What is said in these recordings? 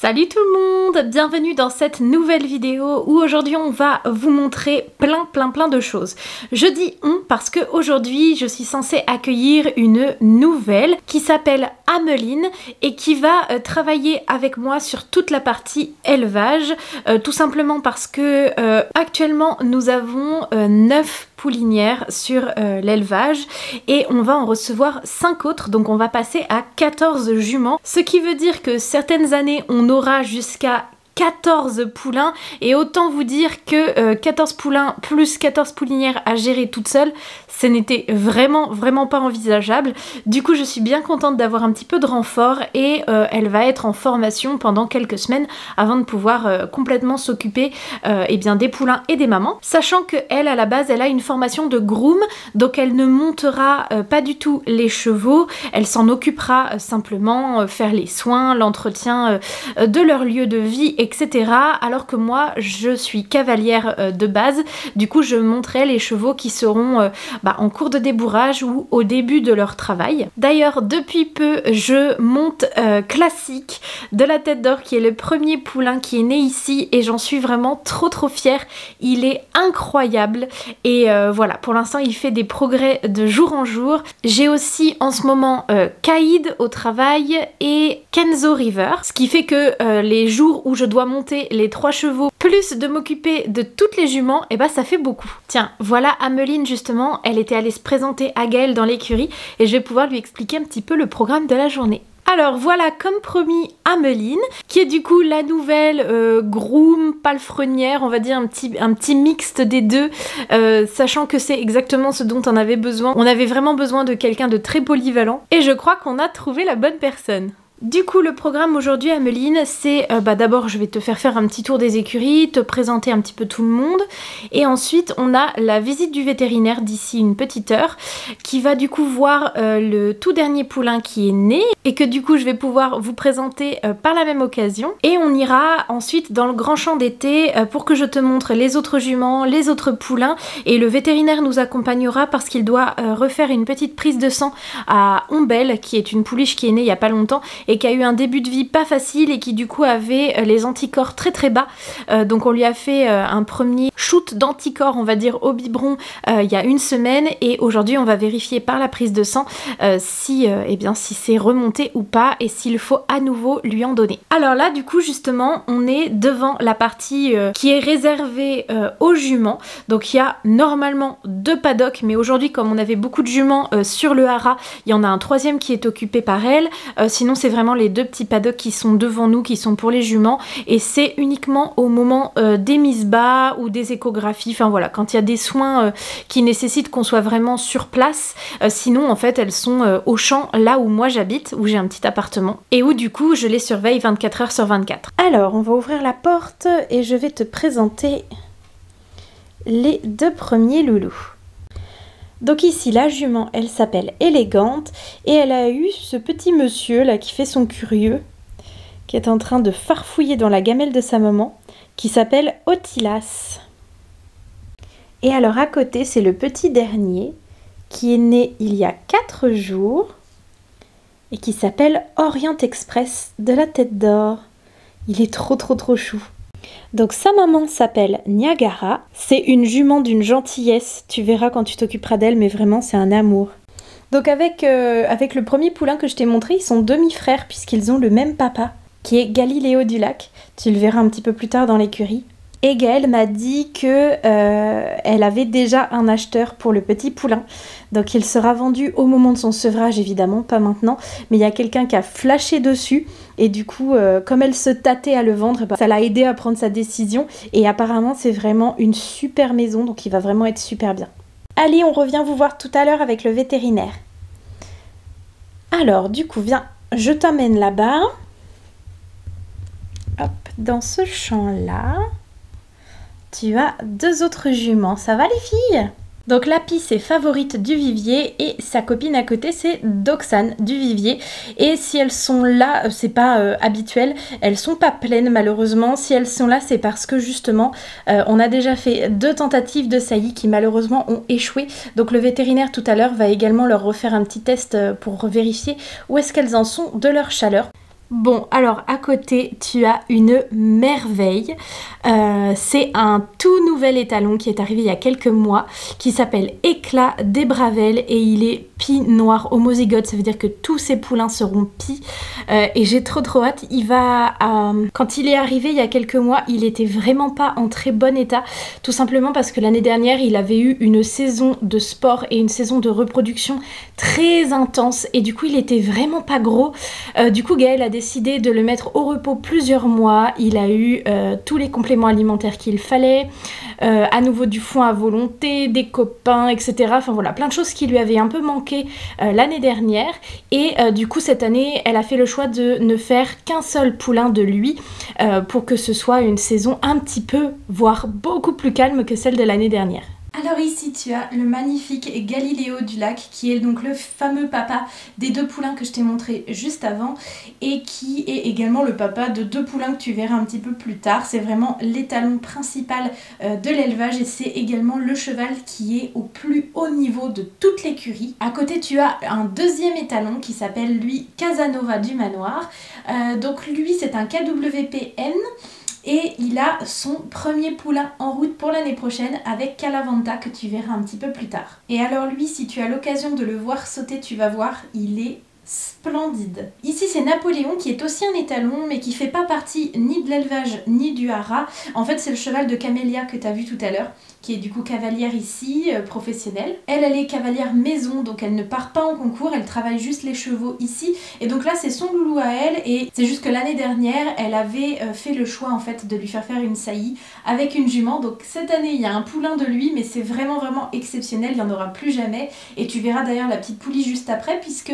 Salut tout le monde, bienvenue dans cette nouvelle vidéo où aujourd'hui on va vous montrer plein de choses. Je dis on parce que aujourd'hui je suis censée accueillir une nouvelle qui s'appelle Ameline et qui va travailler avec moi sur toute la partie élevage, tout simplement parce que actuellement nous avons 9 poulinières sur l'élevage et on va en recevoir 5 autres, donc on va passer à 14 juments, ce qui veut dire que certaines années on aura jusqu'à 14 poulains et autant vous dire que 14 poulains plus 14 poulinières à gérer toute seule, ce n'était vraiment pas envisageable. Du coup je suis bien contente d'avoir un petit peu de renfort et elle va être en formation pendant quelques semaines avant de pouvoir complètement s'occuper des poulains et des mamans. Sachant que elle à la base elle a une formation de groom, donc elle ne montera pas du tout les chevaux, elle s'en occupera simplement, faire les soins, l'entretien de leur lieu de vie, etc. Alors que moi je suis cavalière de base, du coup je monterai les chevaux qui seront en cours de débourrage ou au début de leur travail. D'ailleurs depuis peu je monte Classique de la Tête d'Or qui est le premier poulain qui est né ici et j'en suis vraiment trop fière. Il est incroyable et voilà, pour l'instant il fait des progrès de jour en jour. J'ai aussi en ce moment Kaïd au travail et Kenzo River, ce qui fait que les jours où je dois monter les 3 chevaux plus de m'occuper de toutes les juments, et ça fait beaucoup. Tiens, voilà Ameline justement, elle était allée se présenter à Gaëlle dans l'écurie et je vais pouvoir lui expliquer un petit peu le programme de la journée. Alors voilà, comme promis, Ameline, qui est du coup la nouvelle groom palefrenière, on va dire un petit mixte des deux, sachant que c'est exactement ce dont on avait besoin. On avait vraiment besoin de quelqu'un de très polyvalent et je crois qu'on a trouvé la bonne personne. Du coup le programme aujourd'hui Ameline c'est d'abord je vais te faire un petit tour des écuries, te présenter un petit peu tout le monde et ensuite on a la visite du vétérinaire d'ici une petite heure qui va du coup voir le tout dernier poulain qui est né et que du coup je vais pouvoir vous présenter par la même occasion et on ira ensuite dans le grand champ d'été pour que je te montre les autres juments, les autres poulains et le vétérinaire nous accompagnera parce qu'il doit refaire une petite prise de sang à Ombelle qui est une pouliche qui est née il y a pas longtemps et qui a eu un début de vie pas facile et qui du coup avait les anticorps très bas. Donc on lui a fait un premier shoot d'anticorps on va dire au biberon il y a une semaine et aujourd'hui on va vérifier par la prise de sang si c'est remonté ou pas et s'il faut à nouveau lui en donner. Alors là du coup justement on est devant la partie qui est réservée aux juments. Donc il y a normalement 2 paddocks mais aujourd'hui comme on avait beaucoup de juments sur le haras, il y en a un 3e qui est occupé par elle. Sinon c'est vraiment les 2 petits paddocks qui sont devant nous qui sont pour les juments et c'est uniquement au moment des mises bas ou des échographies, enfin voilà, quand il y a des soins qui nécessitent qu'on soit vraiment sur place. Sinon en fait elles sont au champ là où moi j'habite, où j'ai un petit appartement et où du coup je les surveille 24 heures sur 24. Alors on va ouvrir la porte et je vais te présenter les 2 premiers loulous. Donc ici la jument elle s'appelle Élégante et elle a eu ce petit monsieur là qui fait son curieux, qui est en train de farfouiller dans la gamelle de sa maman, qui s'appelle Otilas. Et alors à côté c'est le petit dernier qui est né il y a 4 jours et qui s'appelle Orient Express de la Tête d'Or. Il est trop chou. Donc sa maman s'appelle Niagara, c'est une jument d'une gentillesse, tu verras quand tu t'occuperas d'elle, mais vraiment c'est un amour. Donc avec le premier poulain que je t'ai montré, ils sont demi-frères puisqu'ils ont le même papa, qui est Galiléo du Lac, tu le verras un petit peu plus tard dans l'écurie. Et Gaëlle m'a dit que elle avait déjà un acheteur pour le petit poulain. Donc il sera vendu au moment de son sevrage, évidemment, pas maintenant. Mais il y a quelqu'un qui a flashé dessus. Et du coup, comme elle se tâtait à le vendre, ça l'a aidé à prendre sa décision. Et apparemment, c'est vraiment une super maison. Donc il va vraiment être super bien. Allez, on revient vous voir tout à l'heure avec le vétérinaire. Alors, du coup, viens, je t'emmène là-bas. Hop, dans ce champ-là. Tu as 2 autres juments, ça va les filles? Donc Lapis c'est Favorite du Vivier et sa copine à côté c'est Doxane du Vivier. Et si elles sont là, c'est pas habituel, elles sont pas pleines malheureusement. Si elles sont là c'est parce que justement on a déjà fait 2 tentatives de saillie qui malheureusement ont échoué. Donc le vétérinaire tout à l'heure va également leur refaire un petit test pour vérifier où est-ce qu'elles en sont de leur chaleur. Bon, alors à côté, tu as une merveille. C'est un tout nouvel étalon qui est arrivé il y a quelques mois, qui s'appelle Éclat des Bravelles et il est pie noir homozygote. Ça veut dire que tous ces poulains seront pie. Et j'ai trop hâte. Quand il est arrivé il y a quelques mois, il était vraiment pas en très bon état. Tout simplement parce que l'année dernière, il avait eu une saison de sport et une saison de reproduction très intense. Et du coup, il était vraiment pas gros. Du coup, Gaël a décidé de le mettre au repos plusieurs mois. Il a eu tous les compléments alimentaires qu'il fallait, à nouveau du foin à volonté, des copains, etc. Enfin voilà, plein de choses qui lui avaient un peu manqué l'année dernière. Et du coup, cette année, elle a fait le choix de ne faire qu'un seul poulain de lui pour que ce soit une saison un petit peu, voire beaucoup plus calme que celle de l'année dernière. Alors ici tu as le magnifique Galiléo du lac qui est donc le fameux papa des 2 poulains que je t'ai montré juste avant et qui est également le papa de 2 poulains que tu verras un petit peu plus tard. C'est vraiment l'étalon principal de l'élevage et c'est également le cheval qui est au plus haut niveau de toute l'écurie. À côté tu as un deuxième étalon qui s'appelle lui Casanova du Manoir. Donc lui c'est un KWPN. Et il a son premier poulain en route pour l'année prochaine avec Calavanta que tu verras un petit peu plus tard. Et alors lui, si tu as l'occasion de le voir sauter, tu vas voir, il est splendide. Ici c'est Napoléon qui est aussi un étalon mais qui fait pas partie ni de l'élevage ni du haras. En fait c'est le cheval de Camélia que tu as vu tout à l'heure qui est du coup cavalière ici, professionnelle. Elle est cavalière maison donc elle ne part pas en concours, elle travaille juste les chevaux ici et donc là c'est son loulou à elle et c'est juste que l'année dernière elle avait fait le choix en fait de lui faire une saillie avec une jument. Donc cette année il y a un poulain de lui mais c'est vraiment exceptionnel, il n'y en aura plus jamais et tu verras d'ailleurs la petite poulie juste après puisque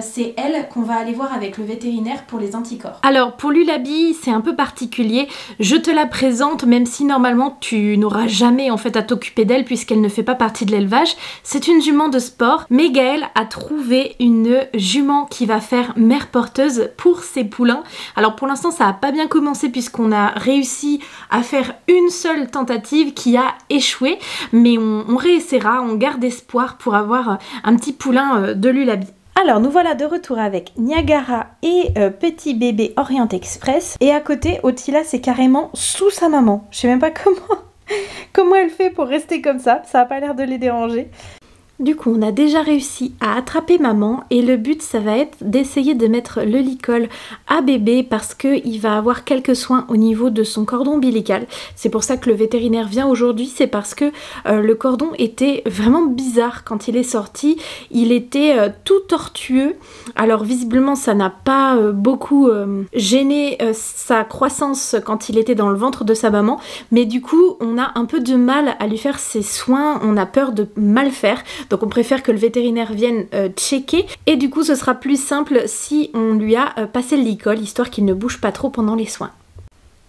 c'est elle qu'on va aller voir avec le vétérinaire pour les anticorps. Alors pour l'Ulabi c'est un peu particulier, je te la présente même si normalement tu n'auras jamais en fait à t'occuper d'elle puisqu'elle ne fait pas partie de l'élevage. C'est une jument de sport mais Gaël a trouvé une jument qui va faire mère porteuse pour ses poulains. Alors pour l'instant ça n'a pas bien commencé puisqu'on a réussi à faire une seule tentative qui a échoué mais on réessayera, on garde espoir pour avoir un petit poulain de l'Ulabi. Alors nous voilà de retour avec Niagara et petit bébé Orient Express et à côté Otila c'est carrément sous sa maman. Je sais même pas comment elle fait pour rester comme ça a pas l'air de les déranger. Du coup, on a déjà réussi à attraper maman et le but, ça va être d'essayer de mettre le licol à bébé parce qu'il va avoir quelques soins au niveau de son cordon ombilical. C'est pour ça que le vétérinaire vient aujourd'hui, c'est parce que le cordon était vraiment bizarre quand il est sorti. Il était tout tortueux. Alors visiblement, ça n'a pas beaucoup gêné sa croissance quand il était dans le ventre de sa maman. Mais du coup, on a un peu de mal à lui faire ses soins. On a peur de mal faire. Donc on préfère que le vétérinaire vienne checker et du coup ce sera plus simple si on lui a passé le licol histoire qu'il ne bouge pas trop pendant les soins.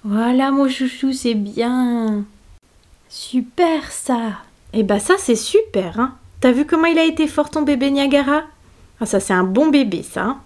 Voilà mon chouchou, c'est bien. Super ça. Et bah ça c'est super hein. T'as vu comment il a été fort ton bébé Niagara? Ah ça c'est un bon bébé ça hein.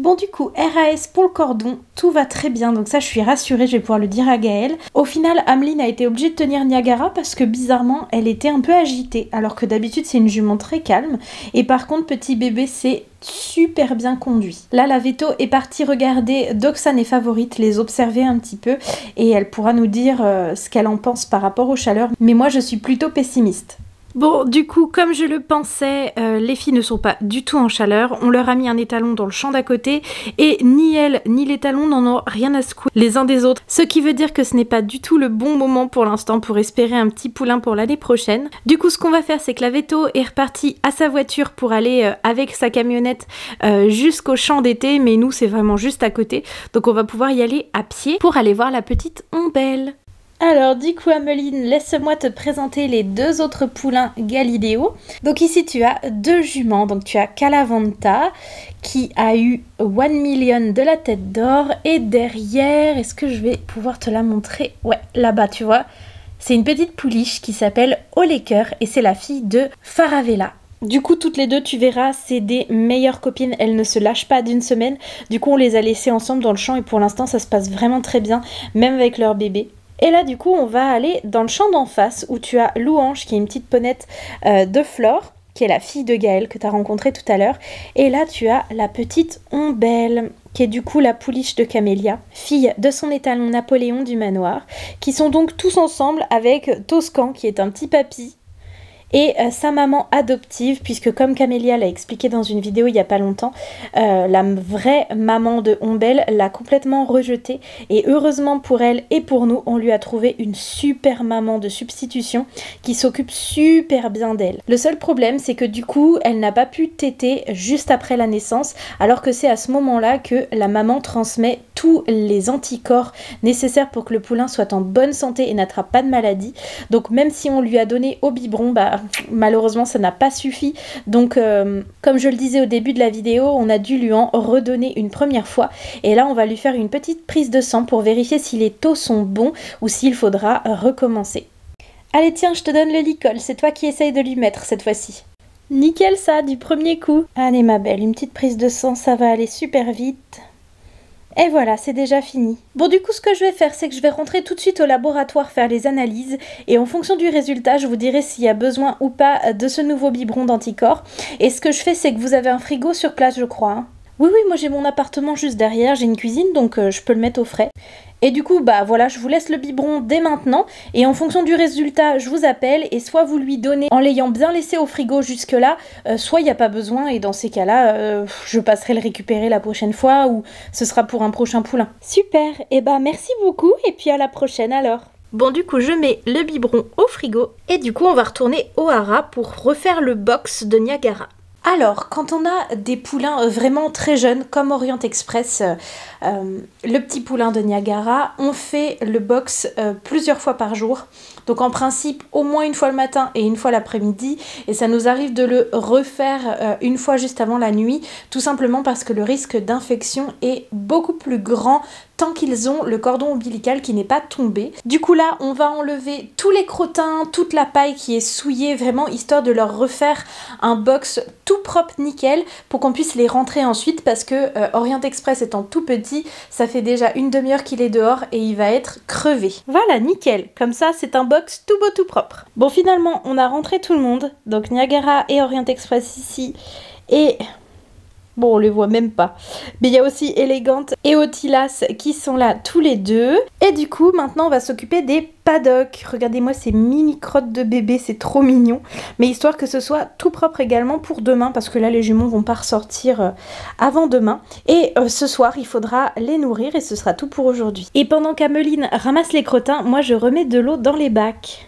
Bon du coup, RAS pour le cordon, tout va très bien, donc ça je suis rassurée, je vais pouvoir le dire à Gaël. Au final, Ameline a été obligée de tenir Niagara parce que bizarrement, elle était un peu agitée, alors que d'habitude c'est une jument très calme. Et par contre, petit bébé, c'est super bien conduit. Là, la veto est partie regarder Doxane et Favorite, les observer un petit peu, et elle pourra nous dire ce qu'elle en pense par rapport aux chaleurs. Mais moi, je suis plutôt pessimiste. Bon, du coup, comme je le pensais, les filles ne sont pas du tout en chaleur. On leur a mis un étalon dans le champ d'à côté et ni elles ni l'étalon n'en ont rien à secouer les uns des autres. Ce qui veut dire que ce n'est pas du tout le bon moment pour l'instant pour espérer un petit poulain pour l'année prochaine. Du coup, ce qu'on va faire, c'est que la veto est repartie à sa voiture pour aller avec sa camionnette jusqu'au champ d'été. Mais nous, c'est vraiment juste à côté. Donc on va pouvoir y aller à pied pour aller voir la petite ombelle. Alors du coup Ameline, laisse-moi te présenter les 2 autres poulains Galiléo. Donc ici tu as 2 juments, donc tu as Calavanta qui a eu 1 million de la tête d'or et derrière, est-ce que je vais pouvoir te la montrer? Ouais, là-bas tu vois, c'est une petite pouliche qui s'appelle Oleker et c'est la fille de Faravella. Du coup, toutes les 2, tu verras, c'est des meilleures copines, elles ne se lâchent pas d'une semaine. Du coup, on les a laissées ensemble dans le champ et pour l'instant, ça se passe vraiment très bien, même avec leur bébé. Et là, du coup, on va aller dans le champ d'en face où tu as Louange, qui est une petite ponette de Flore, qui est la fille de Gaël que tu as rencontrée tout à l'heure. Et là, tu as la petite Ombelle, qui est du coup la pouliche de Camélia, fille de son étalon Napoléon du manoir, qui sont donc tous ensemble avec Toscan, qui est un petit papy, et sa maman adoptive, puisque comme Camélia l'a expliqué dans une vidéo il n'y a pas longtemps, la vraie maman de Ombelle l'a complètement rejetée, et heureusement pour elle et pour nous, on lui a trouvé une super maman de substitution qui s'occupe super bien d'elle. Le seul problème, c'est que du coup, elle n'a pas pu téter juste après la naissance, alors que c'est à ce moment-là que la maman transmet tous les anticorps nécessaires pour que le poulain soit en bonne santé et n'attrape pas de maladie. Donc même si on lui a donné au biberon, malheureusement ça n'a pas suffi. Donc comme je le disais au début de la vidéo, on a dû lui en redonner une première fois. Et là on va lui faire une petite prise de sang pour vérifier si les taux sont bons ou s'il faudra recommencer. Allez tiens, je te donne le licol, c'est toi qui essayes de lui mettre cette fois-ci. Nickel ça, du premier coup. Allez ma belle, une petite prise de sang, ça va aller super vite. Et voilà, c'est déjà fini. Bon, du coup, ce que je vais faire, c'est que je vais rentrer tout de suite au laboratoire faire les analyses et en fonction du résultat, je vous dirai s'il y a besoin ou pas de ce nouveau biberon d'anticorps. Et ce que je fais, c'est que vous avez un frigo sur place, je crois, hein. Oui, moi j'ai mon appartement juste derrière, j'ai une cuisine, donc je peux le mettre au frais. Et du coup, voilà, je vous laisse le biberon dès maintenant, et en fonction du résultat, je vous appelle, et soit vous lui donnez en l'ayant bien laissé au frigo jusque-là, soit il n'y a pas besoin, et dans ces cas-là, je passerai le récupérer la prochaine fois, ou ce sera pour un prochain poulain. Super, et merci beaucoup, et puis à la prochaine alors. Bon, du coup, je mets le biberon au frigo, et du coup, on va retourner au haras pour refaire le box de Niagara. Alors, quand on a des poulains vraiment très jeunes, comme Orient Express, le petit poulain de Niagara, on fait le box plusieurs fois par jour. Donc en principe, au moins une fois le matin et une fois l'après-midi. Et ça nous arrive de le refaire une fois juste avant la nuit, tout simplement parce que le risque d'infection est beaucoup plus grand tant qu'ils ont le cordon ombilical qui n'est pas tombé. Du coup là, on va enlever tous les crottins, toute la paille qui est souillée, vraiment histoire de leur refaire un box tout propre, nickel, pour qu'on puisse les rentrer ensuite, parce que Orient Express étant tout petit, ça fait déjà une demi-heure qu'il est dehors et il va être crevé. Voilà, nickel, comme ça c'est un box tout beau, tout propre. Bon, finalement, on a rentré tout le monde, donc Niagara et Orient Express ici, et... bon, on les voit même pas. Mais il y a aussi Élégante et Otilas qui sont là tous les deux. Et du coup, maintenant, on va s'occuper des paddocks. Regardez-moi ces mini crottes de bébé, c'est trop mignon. Mais histoire que ce soit tout propre également pour demain, parce que là, les jumeaux vont pas ressortir avant demain. Et ce soir, il faudra les nourrir et ce sera tout pour aujourd'hui. Et pendant qu'Ameline ramasse les crottins, moi, je remets de l'eau dans les bacs.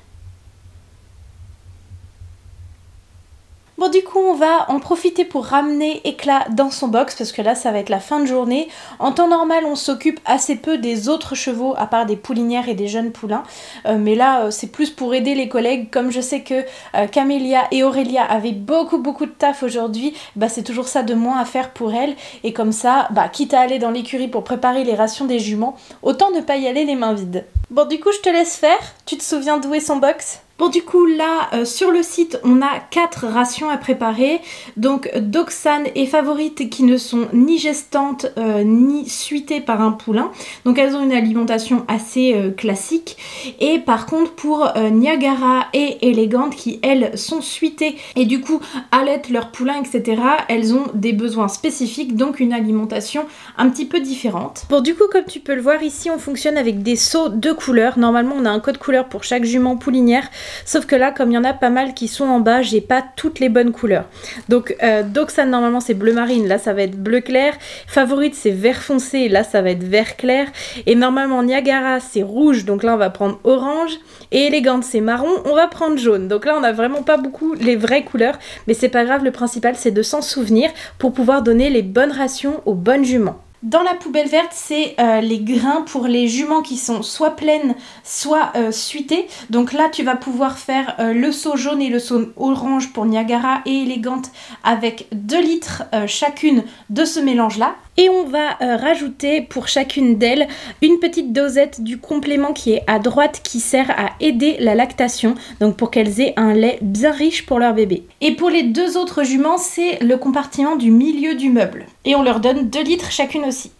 Bon, du coup, on va en profiter pour ramener Éclat dans son box, parce que là, ça va être la fin de journée. En temps normal, on s'occupe assez peu des autres chevaux, à part des poulinières et des jeunes poulains. Mais là, c'est plus pour aider les collègues. Comme je sais que Camélia et Aurélia avaient beaucoup de taf aujourd'hui, c'est toujours ça de moins à faire pour elles. Et comme ça, quitte à aller dans l'écurie pour préparer les rations des juments, autant ne pas y aller les mains vides. Bon, du coup, je te laisse faire. Tu te souviens d'où est son box ? Bon, du coup, là, sur le site, on a 4 rations à préparer. Donc, Doxane et Favorite qui ne sont ni gestantes ni suitées par un poulain. Donc, elles ont une alimentation assez classique. Et par contre, pour Niagara et Élégante qui, elles, sont suitées et du coup, allaitent leur poulain, etc., elles ont des besoins spécifiques, donc une alimentation un petit peu différente. Bon, du coup, comme tu peux le voir ici, on fonctionne avec des seaux de couleurs. Normalement, on a un code couleur pour chaque jument poulinière. Sauf que là, comme il y en a pas mal qui sont en bas, j'ai pas toutes les bonnes couleurs. Donc, Doxane, normalement, c'est bleu marine. Là, ça va être bleu clair. Favorite, c'est vert foncé. Là, ça va être vert clair. Et normalement, Niagara, c'est rouge. Donc là, on va prendre orange. Et Élégante, c'est marron. On va prendre jaune. Donc là, on a vraiment pas beaucoup les vraies couleurs. Mais c'est pas grave. Le principal, c'est de s'en souvenir pour pouvoir donner les bonnes rations aux bonnes juments. Dans la poubelle verte, c'est les grains pour les juments qui sont soit pleines, soit suitées. Donc là, tu vas pouvoir faire le seau jaune et le seau orange pour Niagara et Élégante avec 2 litres chacune de ce mélange-là. Et on va rajouter pour chacune d'elles une petite dosette du complément qui est à droite qui sert à aider la lactation, donc pour qu'elles aient un lait bien riche pour leur bébé. Et pour les 2 autres juments, c'est le compartiment du milieu du meuble. Et on leur donne 2 litres chacune aussi.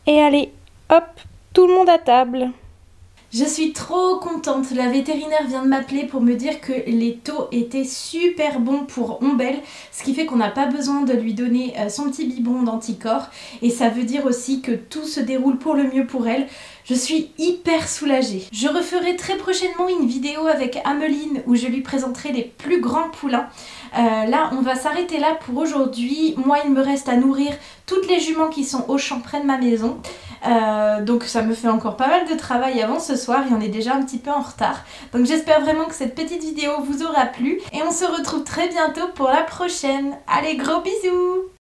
Et allez, hop, tout le monde à table. Je suis trop contente, la vétérinaire vient de m'appeler pour me dire que les taux étaient super bons pour Ombelle, ce qui fait qu'on n'a pas besoin de lui donner son petit biberon d'anticorps et ça veut dire aussi que tout se déroule pour le mieux pour elle. Je suis hyper soulagée. Je referai très prochainement une vidéo avec Ameline où je lui présenterai les plus grands poulains. Là, on va s'arrêter là pour aujourd'hui. Moi, il me reste à nourrir toutes les juments qui sont au champ près de ma maison. Donc ça me fait encore pas mal de travail avant ce soir et on est déjà un petit peu en retard. Donc j'espère vraiment que cette petite vidéo vous aura plu et on se retrouve très bientôt pour la prochaine. Allez, gros bisous!